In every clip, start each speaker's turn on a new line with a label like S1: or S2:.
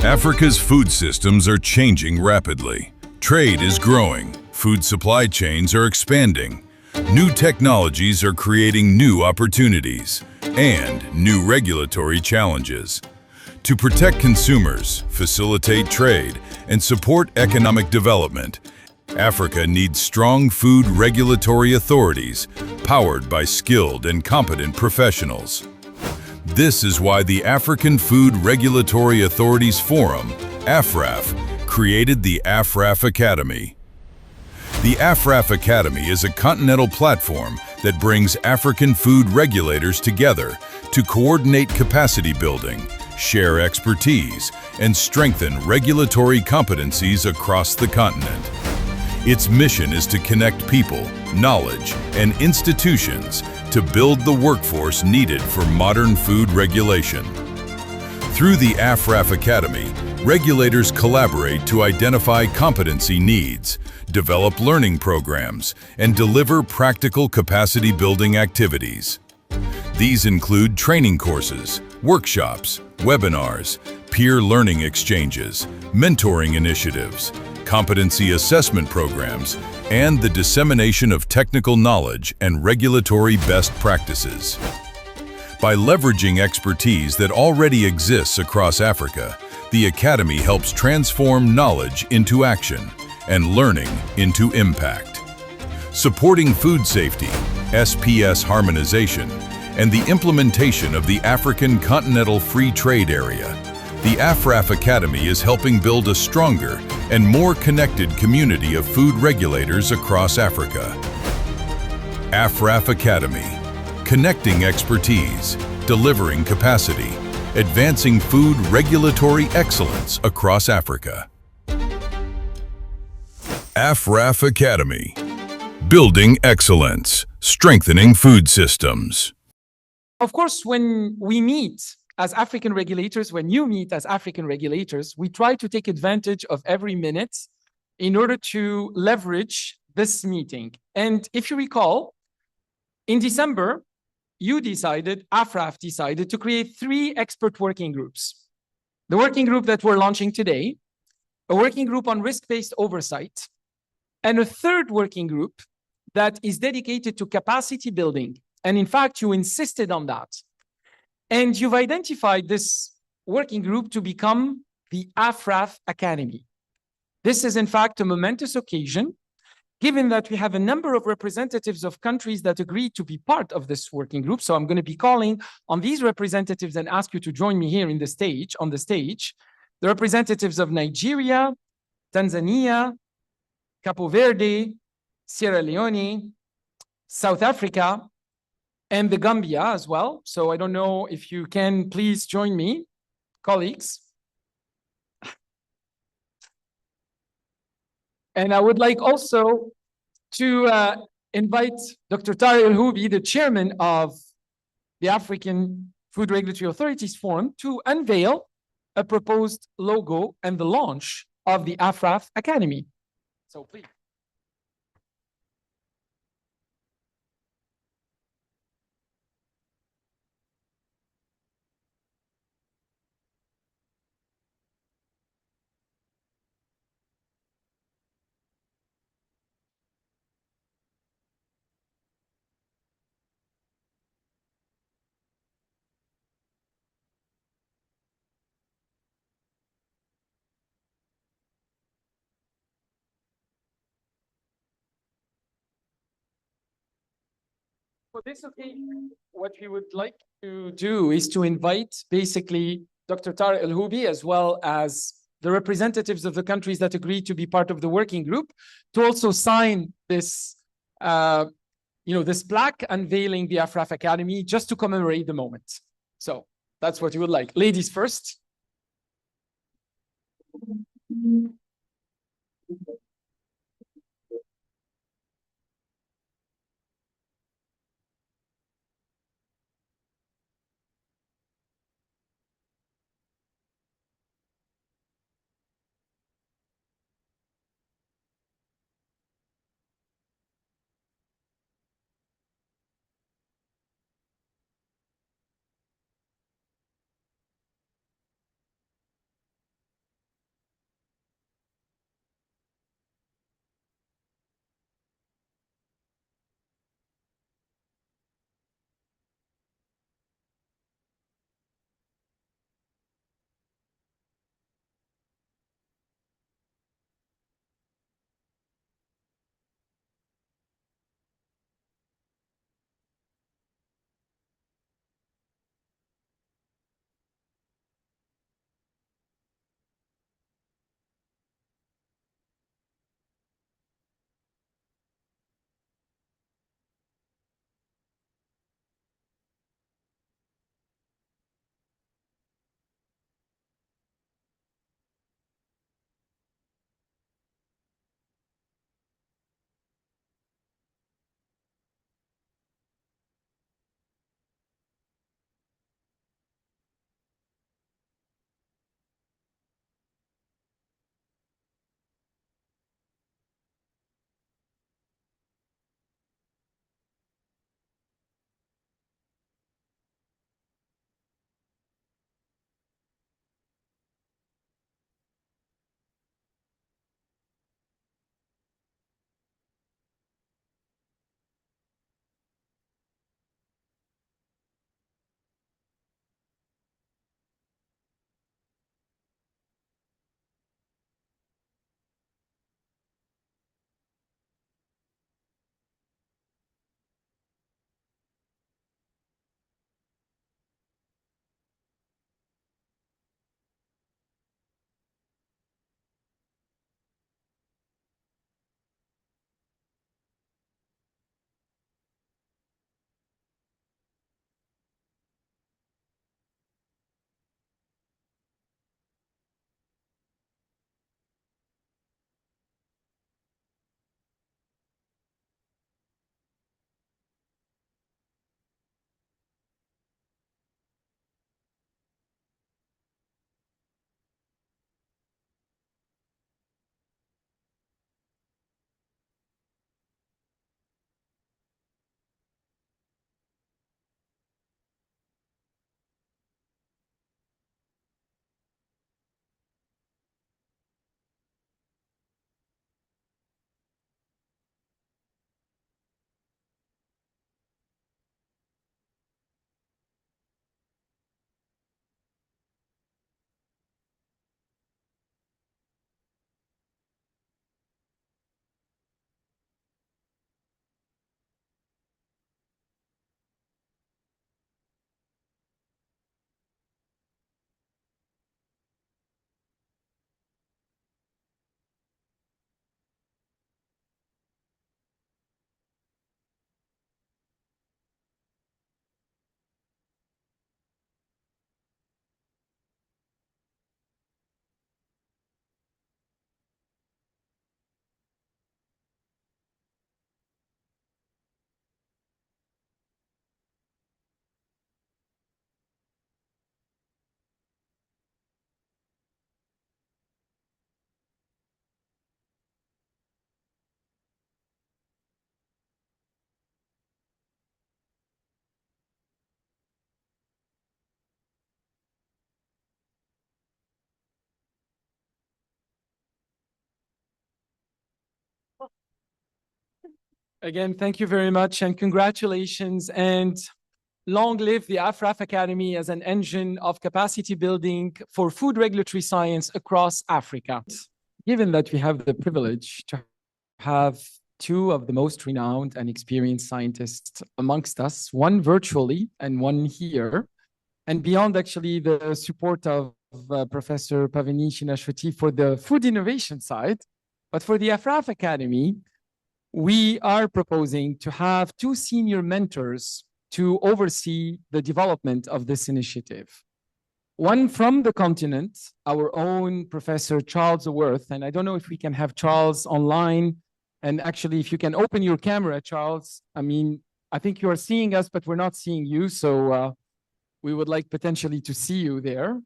S1: Africa's food systems are changing rapidly. Trade is growing, food supply chains are expanding, new technologies are creating new opportunities, and new regulatory challenges. To protect consumers, facilitate trade, and support economic development, Africa needs strong food regulatory authorities powered by skilled and competent professionals. This is why the African Food Regulatory Authorities Forum, AFRAF, created the AFRAF Academy. The AFRAF Academy is a continental platform that brings African food regulators together to coordinate capacity building, share expertise, and strengthen regulatory competencies across the continent. Its mission is to connect people, knowledge, and institutions to build the workforce needed for modern food regulation. Through the AFRAF Academy, regulators collaborate to identify competency needs, develop learning programs, and deliver practical capacity-building activities. These include training courses, workshops, webinars, peer learning exchanges, mentoring initiatives, competency assessment programs, and the dissemination of technical knowledge and regulatory best practices. By leveraging expertise that already exists across Africa, the Academy helps transform knowledge into action and learning into impact. Supporting food safety, SPS harmonization, and the implementation of the African Continental Free Trade Area, the AFRAF Academy is helping build a stronger and more connected community of food regulators across Africa. AFRAF Academy, connecting expertise, delivering capacity, advancing food regulatory excellence across Africa. AFRAF Academy, building excellence, strengthening food systems.
S2: Of course, when we meet as African regulators, when you meet as African regulators, we try to take advantage of every minute in order to leverage this meeting. And if you recall, in December, AFRAF decided to create 3 expert working groups. The working group that we're launching today, a working group on risk-based oversight, and a 3rd working group that is dedicated to capacity building. And in fact, you insisted on that. And you've identified this working group to become the AFRAF Academy. This is, in fact, a momentous occasion, given that we have a number of representatives of countries that agreed to be part of this working group. So I'm going to be calling on these representatives and ask you to join me here on the stage. The representatives of Nigeria, Tanzania, Capo Verde, Sierra Leone, South Africa, and the Gambia as well. So I don't know if you can please join me, colleagues. And I would like also to invite Dr. Tariq El-Houbi, the chairman of the African Food Regulatory Authorities Forum, to unveil a proposed logo and the launch of the AFRAF Academy. So please. For this occasion, what we would like to do is to invite basically Dr. Tariq El-Houbi, as well as the representatives of the countries that agreed to be part of the working group, to also sign this, this plaque unveiling the AFRAF Academy, just to commemorate the moment. So that's what you would like. Ladies first. Again, thank you very much and congratulations. And long live the AFRAF Academy as an engine of capacity building for food regulatory science across Africa. Given that we have the privilege to have two of the most renowned and experienced scientists amongst us, one virtually and one here, and beyond actually the support of Professor Pavini Shinashwati for the food innovation side, but for the AFRAF Academy, we are proposing to have two senior mentors to oversee the development of this initiative. One from the continent, our own Professor Charles Worth, and I don't know if we can have Charles online, and actually if you can open your camera, Charles, I mean, I think you are seeing us, but we're not seeing you, so we would like potentially to see you there.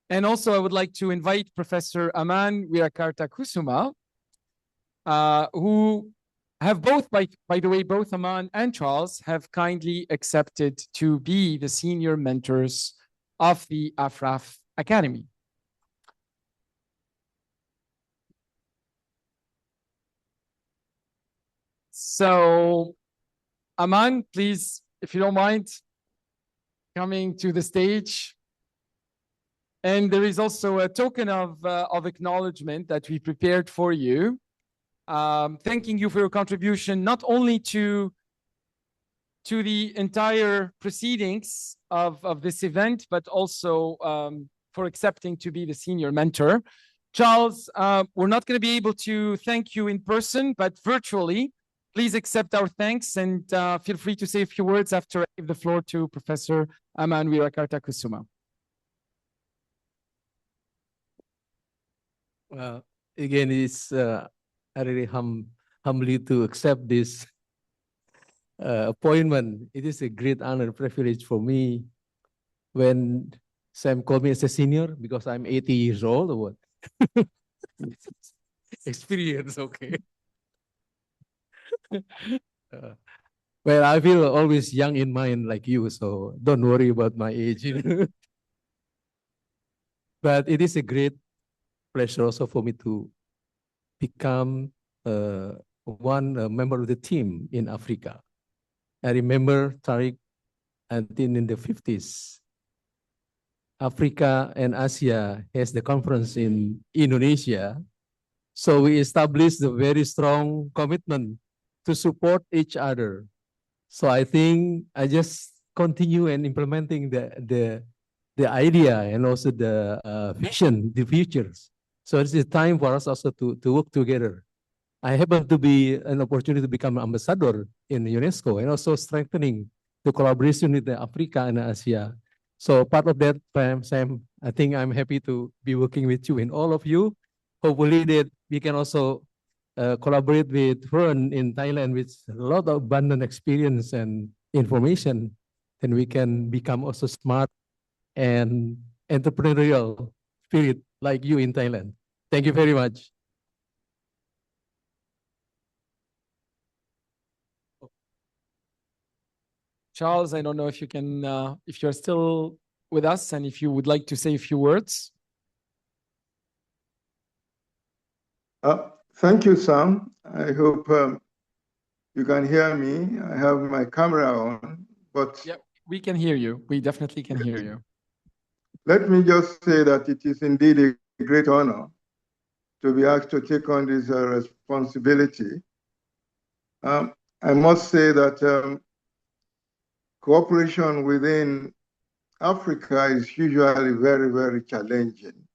S2: And also I would like to invite Professor Aman Wirakarta Kusuma, who have both, by the way, both Aman and Charles have kindly accepted to be the senior mentors of the AFRAF Academy. So, Aman, please, if you don't mind, coming to the stage. And there is also a token of acknowledgement that we prepared for you. Thanking you for your contribution, not only to the entire proceedings of this event, but also for accepting to be the senior mentor. Charles, we're not going to be able to thank you in person, but virtually, please accept our thanks and feel free to say a few words after I give the floor to Professor Aman Wirakarta Kusuma.
S3: Again, it's I really humbly to accept this appointment. It is a great honor and privilege for me when Sam called me as a senior because I'm 80 years old or what? Experience, okay. Well, I feel always young in mind like you, so don't worry about my age. But it is a great pleasure also for me to become one member of the team in Africa. I remember, Tariq, until in the 50s, Africa and Asia has the conference in Indonesia. So we established a very strong commitment to support each other. So I think I just continue and implementing the idea and also the vision, the futures. So it's a time for us also to work together. I happen to be an opportunity to become an ambassador in UNESCO and also strengthening the collaboration with Africa and Asia. So part of that, Sam, I think I'm happy to be working with you and all of you. Hopefully that we can also collaborate with Fern in Thailand with a lot of abundant experience and information. Then we can become also smart and entrepreneurial spirit like you in Thailand. Thank you very much.
S2: Charles, I don't know if you can, if you're still with us and if you would like to say a few words.
S4: Thank you, Sam. I hope you can hear me. I have my camera on, but...
S2: Yeah, we can hear you. We definitely can hear you.
S4: Let me just say that it is indeed a great honor to be asked to take on this responsibility. I must say that cooperation within Africa is usually very, very challenging.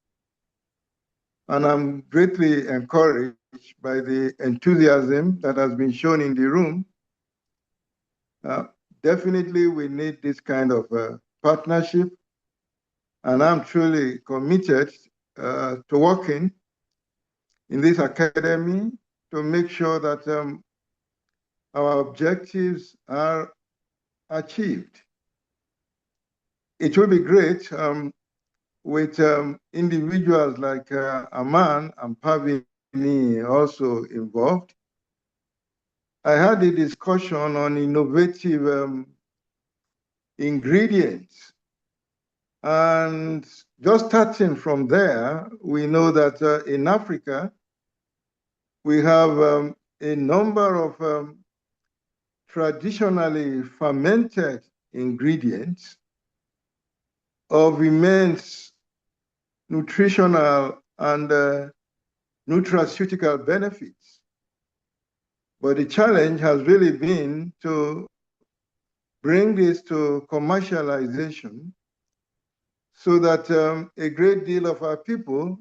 S4: And I'm greatly encouraged by the enthusiasm that has been shown in the room. Definitely, we need this kind of partnership. And I'm truly committed to working in this academy to make sure that our objectives are achieved. It will be great with individuals like Aman and Pavini also involved. I had a discussion on innovative ingredients. And just starting from there, we know that in Africa, we have a number of traditionally fermented ingredients of immense nutritional and nutraceutical benefits. But the challenge has really been to bring this to commercialization so that a great deal of our people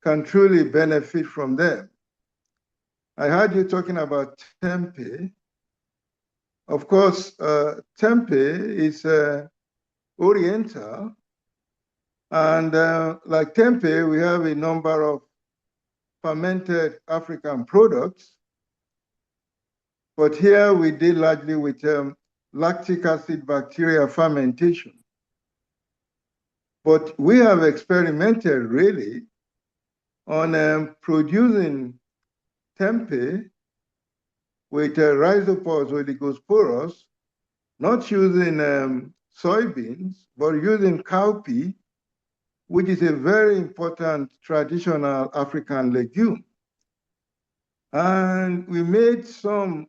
S4: can truly benefit from them. I heard you talking about tempeh. Of course, tempeh is oriental, and like tempeh, we have a number of fermented African products, but here we deal largely with lactic acid bacteria fermentation. But we have experimented really on producing tempeh with rhizopods oligosporous, not using soybeans, but using cowpea, which is a very important traditional African legume. And we made some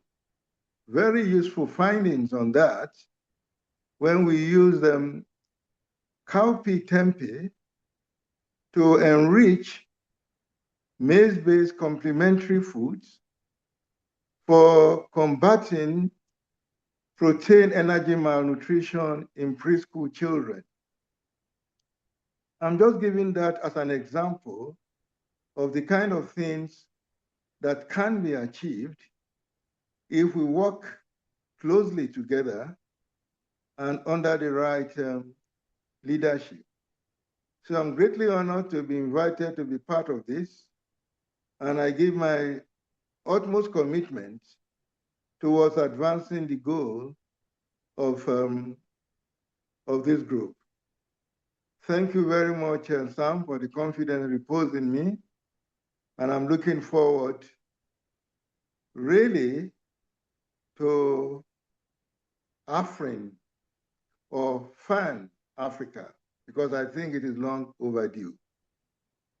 S4: very useful findings on that when we used cowpea tempeh to enrich maize-based complementary foods for combating protein energy malnutrition in preschool children. I'm just giving that as an example of the kind of things that can be achieved if we work closely together and under the right leadership. So I'm greatly honored to be invited to be part of this, and I give my utmost commitment towards advancing the goal of this group. Thank you very much, Sam, for the confidence reposed in me, and I'm looking forward really to AFRIN or FAN Africa, because I think it is long overdue.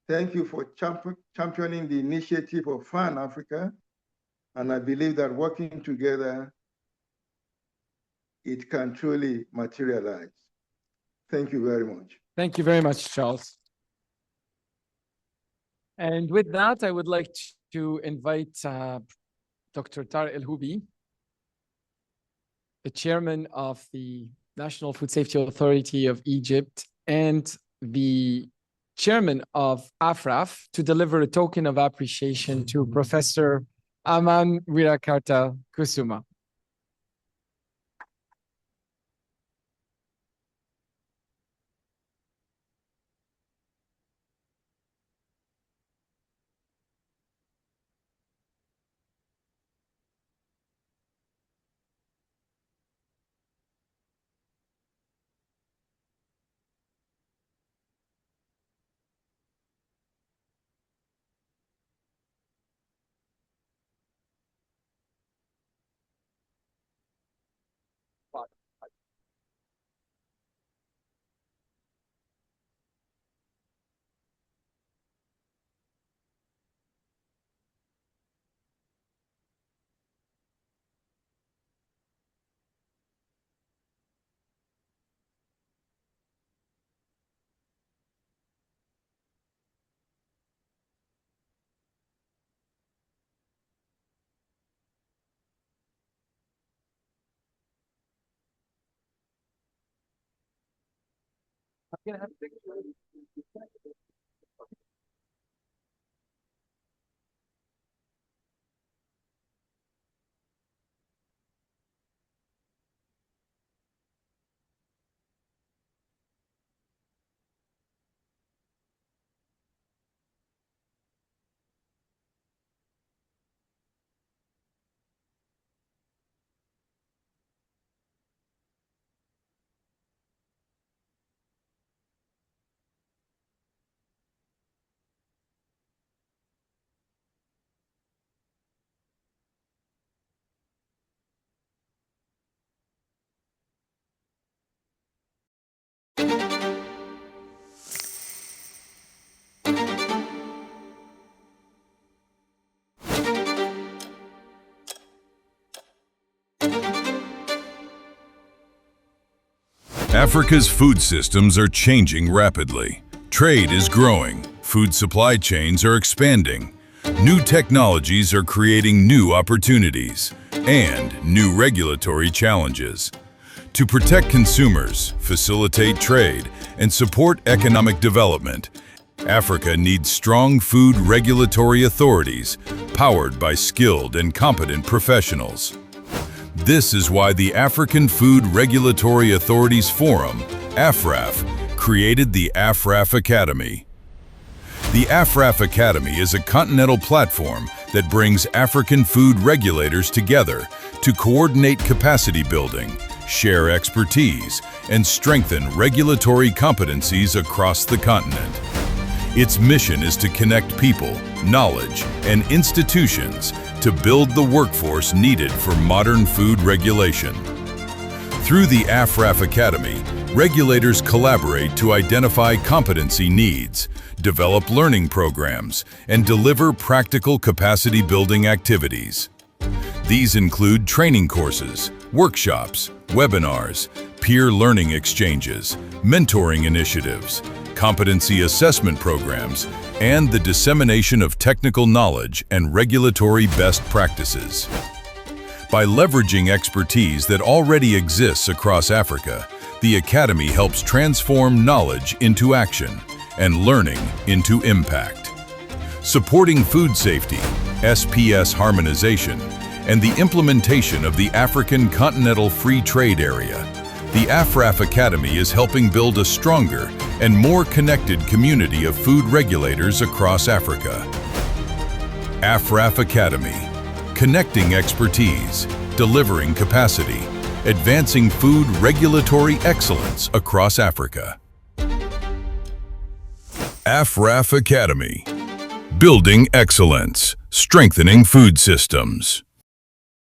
S4: Thank you for championing the initiative of FAN Africa, and I believe that working together, it can truly materialize. Thank you very much.
S2: Thank you very much, Charles. And with that, I would like to invite Dr. Tarek El-Houbi, the chairman of the National Food Safety Authority of Egypt and the chairman of AFRAF, to deliver a token of appreciation to Professor Aman Wirakarta Kusuma.
S1: Africa's food systems are changing rapidly. Trade is growing, food supply chains are expanding, new technologies are creating new opportunities, and new regulatory challenges. To protect consumers, facilitate trade, and support economic development, Africa needs strong food regulatory authorities powered by skilled and competent professionals. This is why the African Food Regulatory Authorities Forum, AFRAF, created the AFRAF Academy. The AFRAF Academy is a continental platform that brings African food regulators together to coordinate capacity building, share expertise, and strengthen regulatory competencies across the continent. Its mission is to connect people, knowledge, and institutions to build the workforce needed for modern food regulation. Through the AFRAF Academy, regulators collaborate to identify competency needs, develop learning programs, and deliver practical capacity-building activities. These include training courses, workshops, webinars, peer learning exchanges, mentoring initiatives, competency assessment programs, and the dissemination of technical knowledge and regulatory best practices. By leveraging expertise that already exists across Africa, the Academy helps transform knowledge into action and learning into impact. Supporting food safety, SPS harmonization, and the implementation of the African Continental Free Trade Area, the AFRAF Academy is helping build a stronger and more connected community of food regulators across Africa. AFRAF Academy, connecting expertise, delivering capacity, advancing food regulatory excellence across Africa. AFRAF Academy, building excellence, strengthening food systems.